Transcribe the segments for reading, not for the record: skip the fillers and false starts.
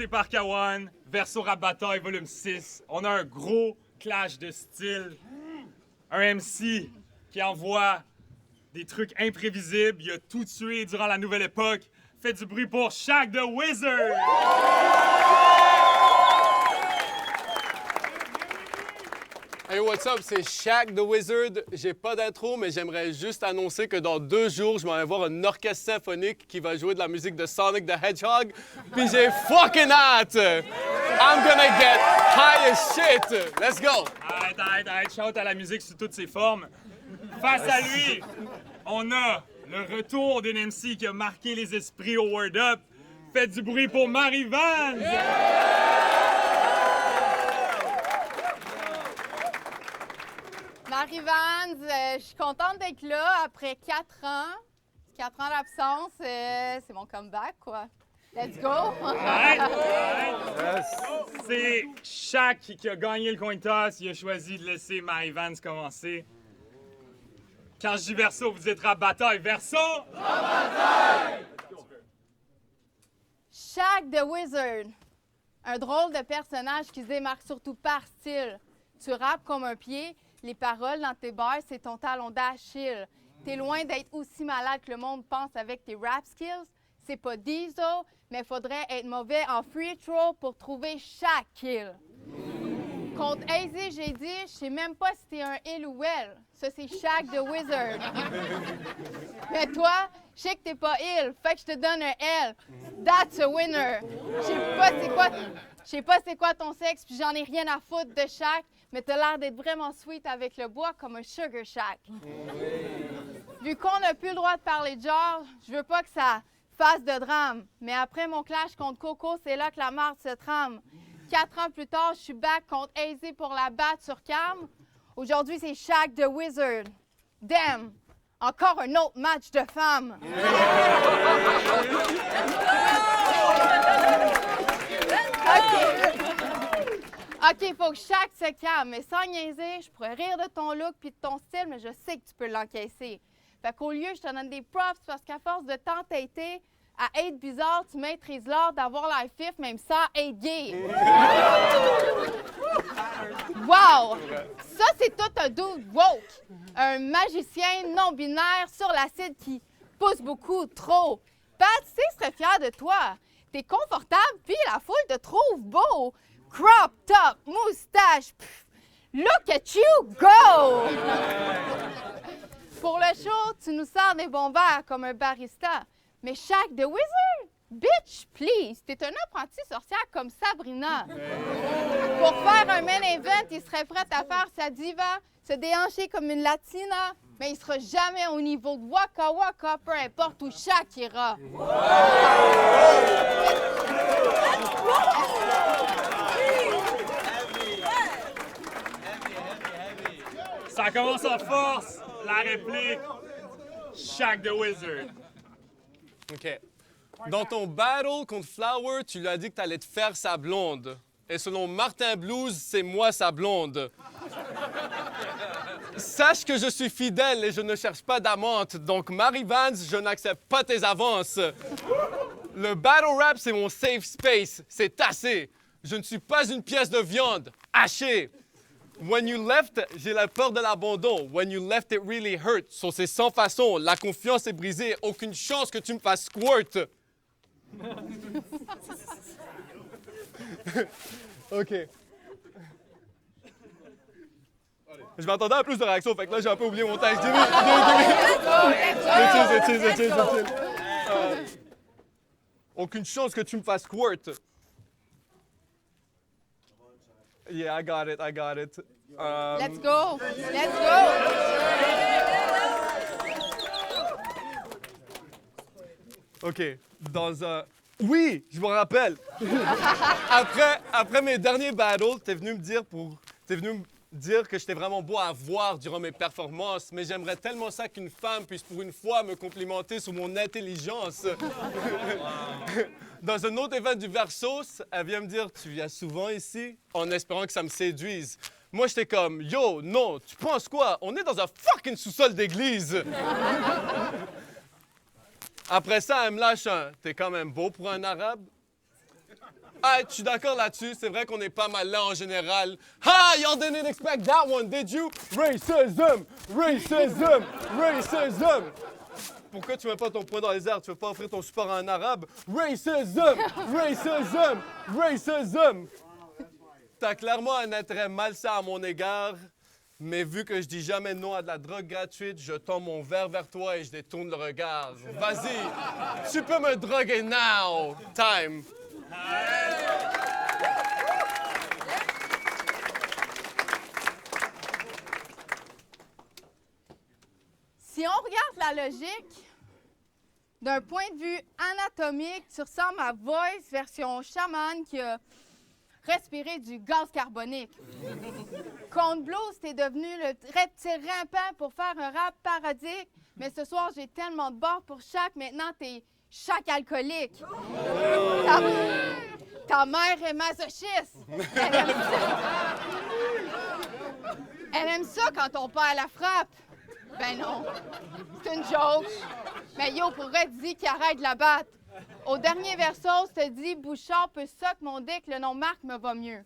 Commencé par Kawan, Verso Rap Bataille volume 6. On a un gros clash de style. Un MC qui envoie des trucs imprévisibles. Il a tout tué durant la nouvelle époque. Faites du bruit pour Shaq the Wizard! Hey, what's up? C'est Shaq the Wizard. J'ai pas d'intro, mais j'aimerais juste annoncer que dans 2 jours, je m'en vais voir un orchestre symphonique qui va jouer de la musique de Sonic the Hedgehog. Puis j'ai fucking hâte! I'm gonna get high as shit! Let's go! Arrête, shout à la musique sous toutes ses formes. Face à lui, on a le retour d'une MC qui a marqué les esprits au Word Up. Faites du bruit pour Marie Vance! Marie Vance, je suis contente d'être là après 4 ans. 4 ans d'absence, c'est mon comeback, quoi. Let's go! Arrête. C'est Shaq qui a gagné le coin toss. Il a choisi de laisser Marie Vance commencer. Quand je dis Verso, vous dites Rap Bataille. Verso! Rap Bataille! Shaq the Wizard. Un drôle de personnage qui se démarque surtout par style. Tu rappes comme un pied. Les paroles dans tes bars, c'est ton talon d'Achille. T'es loin d'être aussi malade que le monde pense avec tes rap skills. C'est pas Diesel, mais faudrait être mauvais en free throw pour trouver chaque kill. Contre AZ, j'ai dit, je sais même pas si t'es un il ou elle. Ça, c'est Shaq the Wizard. Mais toi, je sais que t'es pas il, fait que je te donne un L. That's a winner. Je sais pas c'est quoi ton sexe, puis j'en ai rien à foutre de Shaq, mais t'as l'air d'être vraiment sweet avec le bois comme un Sugar Shack. Vu qu'on n'a plus le droit de parler de genre, je veux pas que ça fasse de drame. Mais après mon clash contre Coco, c'est là que la marde se trame. 4 ans plus tard, je suis back contre AZ pour la battre sur Cam. Aujourd'hui, c'est Shaq the Wizard. Damn! Encore un autre match de femmes. OK, faut que Shaq se calme, mais sans niaiser, je pourrais rire de ton look puis de ton style, mais je sais que tu peux l'encaisser. Fait qu'au lieu, je te donne des props parce qu'à force de t'entêter à être bizarre, tu maîtrises l'art d'avoir l'air fif même sans être gay. Wow! Ça, c'est tout un dude woke. Un magicien non-binaire sur l'acide qui pousse beaucoup trop. Pat, tu serait fier de toi. T'es confortable, puis la foule te trouve beau. Crop top, moustache, pff, look at you go! Pour le show, tu nous sors des bons verres comme un barista. Mais Shaq the Wizard? Bitch, please! T'es un apprenti sorcière comme Sabrina. Pour faire un main event, il serait prêt à faire sa diva, se déhancher comme une latina, mais il sera jamais au niveau de Waka Waka, peu importe où Shaq ira. Ça commence en force. La réplique. Shaq the Wizard. OK. Dans ton battle contre Flower, tu lui as dit que t'allais te faire sa blonde. Et selon Martin Blues, c'est moi sa blonde. Sache que je suis fidèle et je ne cherche pas d'amante. Donc, Marie Vance, je n'accepte pas tes avances. Le battle rap, c'est mon safe space. C'est assez. Je ne suis pas une pièce de viande hachée. When you left, j'ai la peur de l'abandon. When you left, it really hurt. So, c'est sans façon. La confiance est brisée. Aucune chance que tu me fasses squirt. OK. Je m'attendais à plus de réactions, fait que là, j'ai un peu oublié mon texte. Chill. Aucune chance que tu me fasses squirt. Yeah, I got it. Let's go! OK. Oui, je me rappelle. Après mes derniers battles, t'es venu me dire que j'étais vraiment beau à voir durant mes performances, mais j'aimerais tellement ça qu'une femme puisse pour une fois me complimenter sur mon intelligence. Dans un autre événement du Versos, elle vient me dire « Tu viens souvent ici? » en espérant que ça me séduise. Moi, j'étais comme « Yo, non, tu penses quoi? On est dans un fucking sous-sol d'église! » Après ça, elle me lâche un « T'es quand même beau pour un arabe? » Ah, je suis d'accord là-dessus. C'est vrai qu'on est pas mal là en général. Ha! Y'all didn't expect that one, did you? Racism! Racism! Racism! Pourquoi tu mets pas ton poing dans les airs? Tu veux pas offrir ton support à un arabe? Racism! Racism! Racism! T'as clairement un intérêt malsain à mon égard, mais vu que je dis jamais non à de la drogue gratuite, je tends mon verre vers toi et je détourne le regard. Vas-y, tu peux me droguer now! Time! Si on regarde la logique, d'un point de vue anatomique, tu ressembles à Voice version chaman qui a respiré du gaz carbonique. Contre Blues, t'es devenu le reptile rampant pour faire un rap parodique, mais ce soir, j'ai tellement de bord pour chaque, maintenant t'es chaque alcoolique. Ta mère est masochiste. Elle aime ça quand on perd la frappe. Ben non, c'est une joke. Mais yo, pour vrai, dis qu'il arrête de la battre. Au dernier verso, te dit Bouchard peut suck mon dick, le nom Marc me va mieux.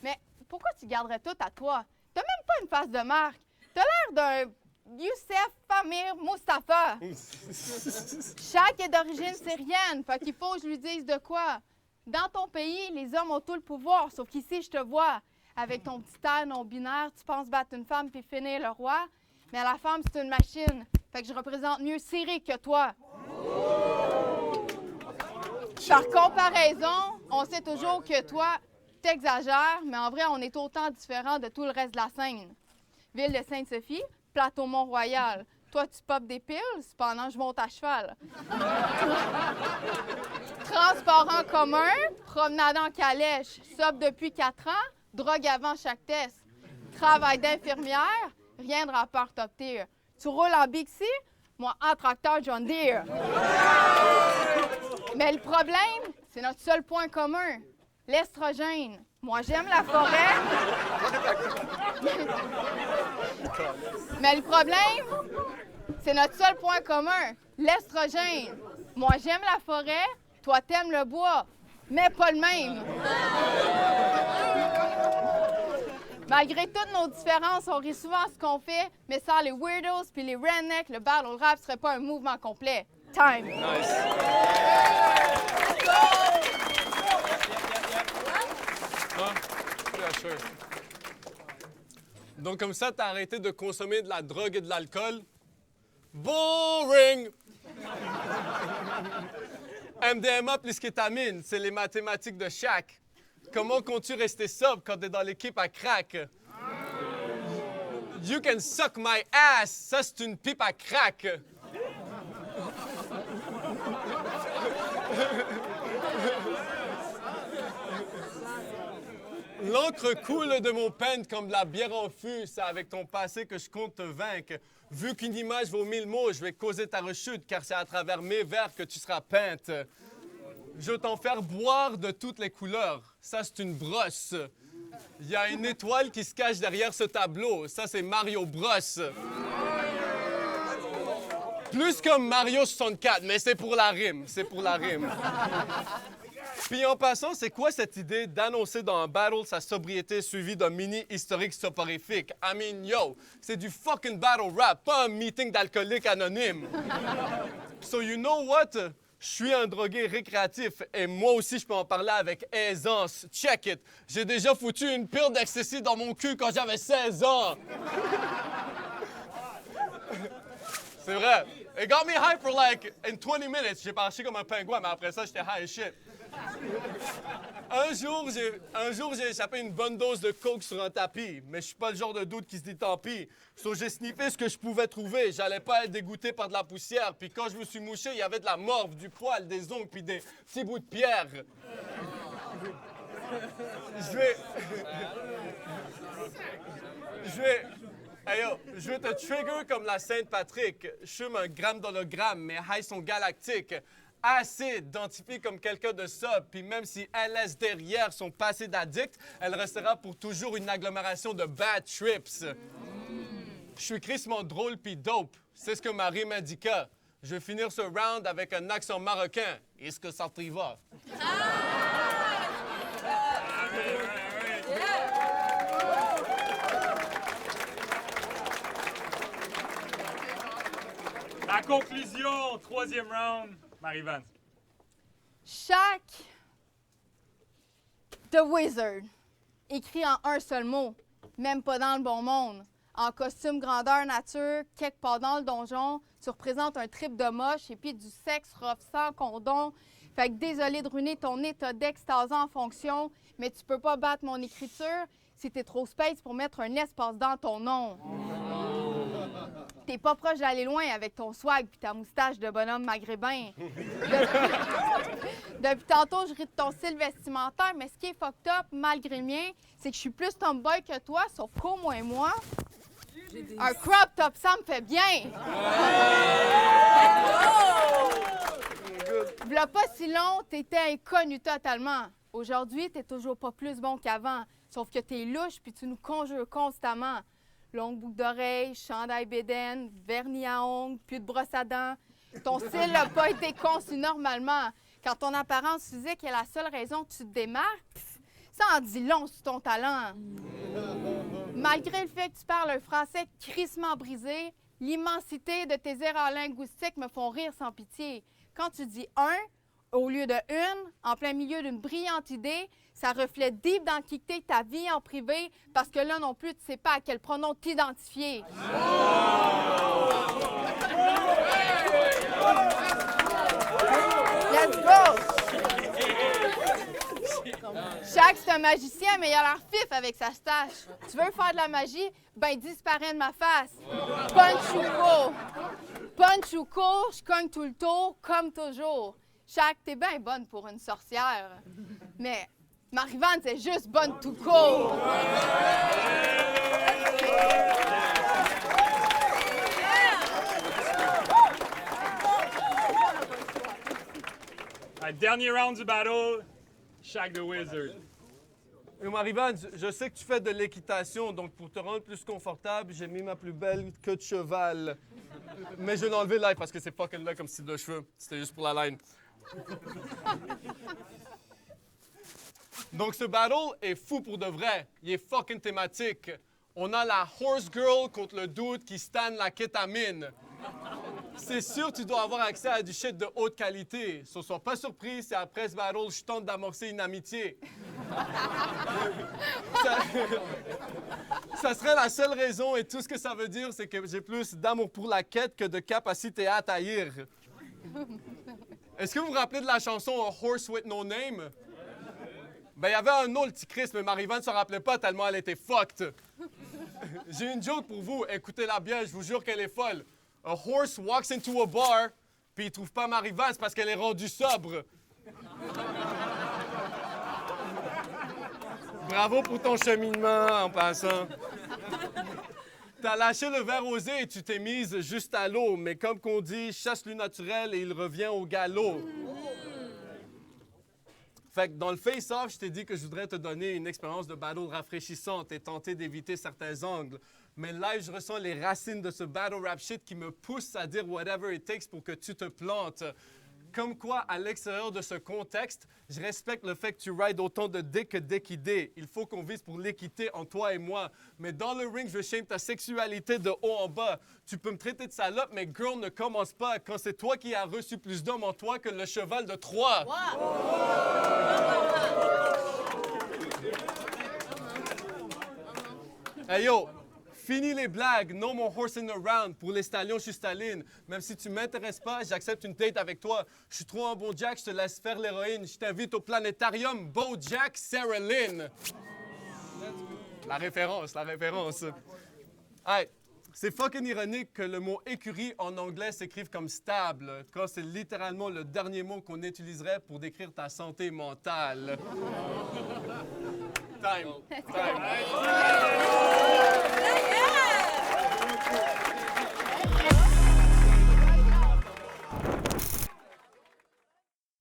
Mais pourquoi tu garderais tout à toi? T'as même pas une face de Marc. T'as l'air d'un Youssef Famir Mustapha. Chaque est d'origine syrienne, fait qu'il faut que je lui dise de quoi. Dans ton pays, les hommes ont tout le pouvoir, sauf qu'ici, je te vois. Avec ton petit air non-binaire, tu penses battre une femme puis finir le roi. Mais la femme, c'est une machine. Fait que je représente mieux Syrie que toi. Par comparaison, on sait toujours que toi, t'exagères, mais en vrai, on est autant différents de tout le reste de la scène. Ville de Sainte-Sophie, plateau Mont-Royal. Toi, tu popes des piles pendant que je monte à cheval. Transport en commun, promenade en calèche, sub depuis 4 ans, drogue avant chaque test. Travail d'infirmière, rien de rapport top tier. Tu roules en Bixi, moi en tracteur John Deere. Mais le problème, c'est notre seul point commun, l'estrogène. Moi, j'aime la forêt. Mais le problème, c'est notre seul point commun, l'estrogène. Moi, j'aime la forêt, toi, t'aimes le bois, mais pas le même. Malgré toutes nos différences, on rit souvent ce qu'on fait, mais sans les weirdos puis les rednecks, le battle rap serait pas un mouvement complet. Time. Nice. Yeah, sure. Donc comme ça, t'as arrêté de consommer de la drogue et de l'alcool? Boring! MDMA plus kétamine, c'est les mathématiques de Shaq. Comment comptes-tu rester sobre quand t'es dans l'équipe à crack? You can suck my ass, ça c'est une pipe à crack. L'encre coule de mon pen comme de la bière en fût. C'est avec ton passé que je compte te vaincre. Vu qu'une image vaut 1000 mots, je vais causer ta rechute, car c'est à travers mes vers que tu seras peinte. Je vais t'en faire boire de toutes les couleurs. Ça, c'est une brosse. Il y a une étoile qui se cache derrière ce tableau. Ça, c'est Mario Bros. Plus comme Mario 64, mais c'est pour la rime. C'est pour la rime. Puis en passant, c'est quoi cette idée d'annoncer dans un battle sa sobriété suivie d'un mini historique soporifique? I mean, yo, c'est du fucking battle rap, pas un meeting d'alcooliques anonymes. So you know what? Je suis un drogué récréatif et moi aussi je peux en parler avec aisance. Check it. J'ai déjà foutu une pile d'ecstasy dans mon cul quand j'avais 16 ans. C'est vrai. It got me high for like in 20 minutes. J'ai marché comme un pingouin, mais après ça, j'étais high as shit. Un jour, j'ai échappé une bonne dose de coke sur un tapis, mais je suis pas le genre de doute qui se dit tant pis. So, j'ai sniffé ce que je pouvais trouver. J'allais pas être dégoûté par de la poussière. Puis quand je me suis mouché, il y avait de la morve, du poil, des ongles, puis des petits bouts de pierre. Je vais te trigger comme la Sainte-Patrick. Je fume un gramme d'hologramme, mes highs sont galactiques. Assez identifiée comme quelqu'un de sobre, puis même si elle laisse derrière son passé d'addict, elle restera pour toujours une agglomération de bad trips. Je suis crissement drôle puis dope. C'est ce que Marie m'indiqua. Je vais finir ce round avec un accent marocain. Est-ce que ça t'y va? À conclusion, troisième round, Marie-Vance. Shaq the Wizard, écrit en un seul mot, même pas dans le bon monde. En costume grandeur nature, quelque part dans le donjon, tu représentes un trip de moche et puis du sexe rough sans condom. Fait que désolé de ruiner ton état d'extase en fonction, mais tu peux pas battre mon écriture si t'es trop space pour mettre un espace dans ton nom. T'es pas proche d'aller loin avec ton swag puis ta moustache de bonhomme maghrébin. Depuis tantôt, je ris de ton style vestimentaire, mais ce qui est fucked up, malgré le mien, c'est que je suis plus tomboy que toi, sauf qu'au moins moi, un crop top, ça me fait bien. V'là pas si long, t'étais inconnu totalement. Aujourd'hui, t'es toujours pas plus bon qu'avant, sauf que t'es louche puis tu nous conjures constamment. Longue boucle d'oreille, chandail bédaine, vernis à ongles, plus de brosse à dents. Ton style n'a pas été conçu normalement. Quand ton apparence physique est la seule raison que tu te démarques, ça en dit long sur ton talent. Malgré le fait que tu parles un français crissement brisé, l'immensité de tes erreurs linguistiques me font rire sans pitié. Quand tu dis « un », au lieu de « une », en plein milieu d'une brillante idée, ça reflète deep dans qui t'es ta vie en privé, parce que là non plus, tu sais pas à quel pronom t'identifier. Let's go! Shaq, c'est un magicien, mais il a l'air fif avec sa stache. Tu veux faire de la magie? Ben, disparaît de ma face. Punch ou court. Punch ou court, je cogne tout le tour, comme toujours. Shaq, t'es bien bonne pour une sorcière. Mais Marie-Vance, c'est juste bonne tout court. Dernier round du battle, Shaq the Wizard. Marie-Vance, je sais que tu fais de l'équitation, donc pour te rendre plus confortable, j'ai mis ma plus belle queue de cheval. Mais je vais l'enlever live parce que c'est fucking là comme style de cheveux. C'était juste pour la line. Donc ce battle est fou pour de vrai. Il est fucking thématique. On a la horse girl contre le dude qui stan la kétamine. C'est sûr que tu dois avoir accès à du shit de haute qualité. So, sois pas surpris si après ce battle, je tente d'amorcer une amitié. Ça serait la seule raison et tout ce que ça veut dire, c'est que j'ai plus d'amour pour la quête que de capacité à taillir. Est-ce que vous vous rappelez de la chanson A Horse with No Name? Ben, il y avait un nom, le petit Chris, mais Marie-Vance ne s'en rappelait pas tellement elle était fucked. J'ai une joke pour vous, écoutez-la bien, je vous jure qu'elle est folle. A horse walks into a bar, puis il trouve pas Marie-Vance parce qu'elle est rendue sobre. Bravo pour ton cheminement, en passant. T'as lâché le verre osé et tu t'es mise juste à l'eau, mais comme qu'on dit, chasse-le naturel et il revient au galop. Fait que dans le face-off, je t'ai dit que je voudrais te donner une expérience de battle rafraîchissante et tenter d'éviter certains angles. Mais live, je ressens les racines de ce battle rap shit qui me pousse à dire whatever it takes pour que tu te plantes. Comme quoi, à l'extérieur de ce contexte, je respecte le fait que tu rides autant de dick que d'équidé. Il faut qu'on vise pour l'équité en toi et moi. Mais dans le ring, je veux shame ta sexualité de haut en bas. Tu peux me traiter de salope, mais girl, ne commence pas quand c'est toi qui as reçu plus d'hommes en toi que le cheval de Troie. Hey yo! Fini les blagues, no more horsing around. Pour les stallions, je suis Staline. Même si tu m'intéresses pas, j'accepte une date avec toi. Je suis trop un bon Jack, je te laisse faire l'héroïne. Je t'invite au planétarium BoJack Sarah Lynn. La référence. Hey, c'est fucking ironique que le mot écurie en anglais s'écrive comme stable, quand c'est littéralement le dernier mot qu'on utiliserait pour décrire ta santé mentale. Time.